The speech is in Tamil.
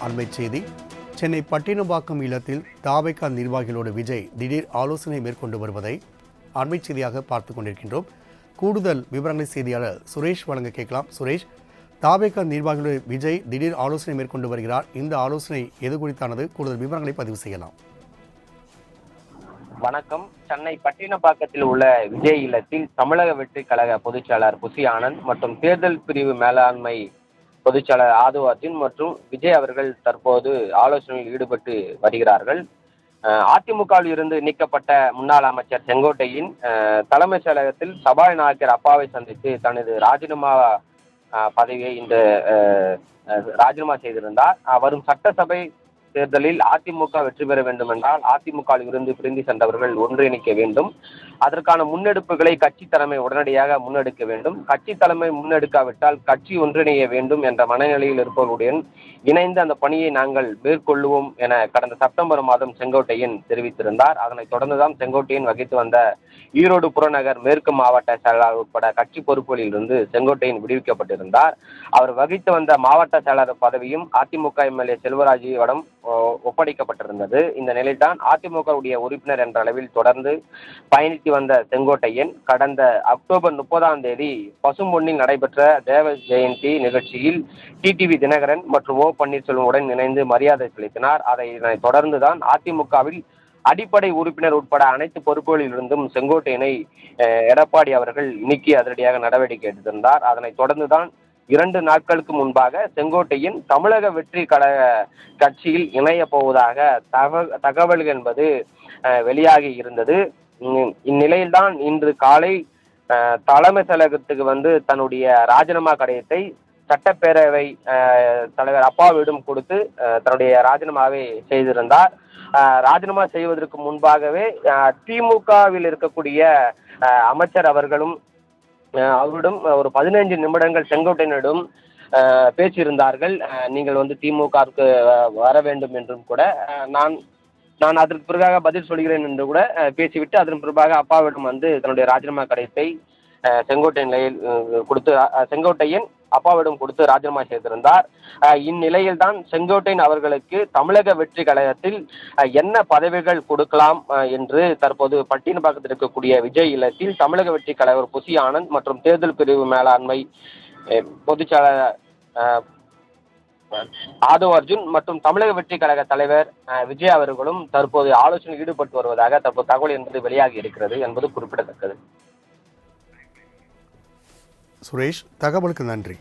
அண்மை செய்தி. சென்னை பட்டினப்பாக்கம் இல்லத்தில் தாவேகா நிர்வாகிகளோடு விஜய் திடீர் ஆலோசனை மேற்கொண்டு வருவதை அண்மை செய்தியாக பார்த்துக் கொண்டிருக்கின்றோம். கூடுதல் விவரங்களை செய்தியாளர் சுரேஷ் வழங்க கேட்கலாம். சுரேஷ், தாவேகா நிர்வாகிகளோடு விஜய் திடீர் ஆலோசனை மேற்கொண்டு வருகிறார். இந்த ஆலோசனை எது குறித்தானது? கூடுதல் விவரங்களை பதிவு செய்யலாம். வணக்கம். சென்னை பட்டினப்பாக்கத்தில் உள்ள விஜய் இல்லத்தில் தமிழக வெற்றி கழக பொதுச்செயலாளர் புசி ஆனந்த் மற்றும் தேர்தல் பிரிவு மேலாண்மை பொதுச்செயலாளர் ஆதவ் அர்ஜுன் மற்றும் விஜய் அவர்கள் தற்போது ஆலோசனையில் ஈடுபட்டு வருகிறார்கள். அதிமுகவில் இருந்து நீக்கப்பட்ட முன்னாள் அமைச்சர் செங்கோட்டையின் தலைமைச் செயலகத்தில் சபாநாயகர் அப்பாவை சந்தித்து தனது ராஜினாமா பதவியை ராஜினாமா செய்திருந்தார். வரும் சட்டசபை தேர்தலில் அதிமுக வெற்றி பெற வேண்டும் என்றால் அதிமுகவில் இருந்து பிரிந்து சென்றவர்கள் ஒன்றிணைக்க வேண்டும். அதற்கான முன்னெடுப்புகளை கட்சி தலைமை உடனடியாக முன்னெடுக்க வேண்டும். கட்சி தலைமை முன்னெடுக்காவிட்டால் கட்சி ஒன்றிணைய வேண்டும் என்ற மனநிலையில் இருப்பவர்களுடன் இணைந்து அந்த பணியை நாங்கள் மேற்கொள்வோம் என கடந்த செப்டம்பர் மாதம் செங்கோட்டையன் தெரிவித்திருந்தார். அதனைத் தொடர்ந்துதான் செங்கோட்டையன் வகித்து வந்த ஈரோடு புறநகர் மேற்கு மாவட்ட செயலாளர் உட்பட கட்சி பொறுப்புகளில் இருந்து செங்கோட்டையன் விடுவிக்கப்பட்டிருந்தார். அவர் வகித்து வந்த மாவட்ட செயலாளர் பதவியும் அதிமுக எம்எல்ஏ செல்வராஜிடம் ஒப்படைக்கப்பட்டிருந்தது. இந்த நிலையில்தான் அதிமுகவுடைய உறுப்பினர் என்ற அளவில் தொடர்ந்து பயணித்து வந்த செங்கோட்டையன் கடந்த அக்டோபர் 30 பசும்பொன்னில் நடைபெற்ற தேவ ஜெயந்தி நிகழ்ச்சியில் டிடிவி தினகரன் மற்றும் ஓ பன்னீர்செல்வமுடன் இணைந்து மரியாதை செலுத்தினார். அதனைத் தொடர்ந்துதான் அதிமுகவில் அடிப்படை உறுப்பினர் உட்பட அனைத்து பொறுப்புகளில் இருந்தும் செங்கோட்டையனை எடப்பாடி அவர்கள் நீக்கி அதிரடியாக நடவடிக்கை எடுத்திருந்தார். அதனைத் தொடர்ந்துதான் 2 நாட்களுக்கு முன்பாக செங்கோட்டையன் தமிழக வெற்றி கழக கட்சியில் இணைய போவதாக தகவல்கள் என்பது வெளியாகி இருந்தது. இந்நிலையில்தான் இன்று காலை தலைமை செயலகத்துக்கு தன்னுடைய ராஜினாமா கடிதத்தை சட்டப்பேரவை தலைவர் அப்பாவிடம் கொடுத்து தன்னுடைய ராஜினாமாவை செய்திருந்தார். ராஜினாமா செய்வதற்கு முன்பாகவே திமுகவில் இருக்கக்கூடிய அமைச்சர் அவர்களும் அவரிடம் ஒரு 15 நிமிடங்கள் செங்கோட்டையனிடம் பேசியிருந்தார்கள். நீங்கள் திமுகவுக்கு வர வேண்டும் என்றும் கூட நான் அதற்கு பிறகாக பதில் சொல்கிறேன் என்று கூட பேசிவிட்டு அதன் பிறகாக அப்பாவிடம் தன்னுடைய ராஜினாமா கடிதத்தை செங்கோட்டையன் அப்பாவிடம் கொடுத்து ராஜினாமா செய்திருந்தார். இந்நிலையில் தான் செங்கோட்டையன் அவர்களுக்கு தமிழக வெற்றி கழகத்தில் என்ன பதவிகள் கொடுக்கலாம் என்று தற்போது பட்டினப்பாக்கத்தில் இருக்கக்கூடிய விஜய் இல்லத்தில் தமிழக வெற்றி கழகர் புசி ஆனந்த் மற்றும் தேர்தல் பிரிவு மேலாண்மை பொதுச்செயலாளர் ஆதவ் அர்ஜுன் மற்றும் தமிழக வெற்றி கழக தலைவர் விஜய் அவர்களும் தற்போது ஆலோசனையில் ஈடுபட்டு வருவதாக தற்போது தகவல் என்பது வெளியாகி இருக்கிறது என்பது குறிப்பிடத்தக்கது. சுரேஷ், தகவலுக்கு நன்றி.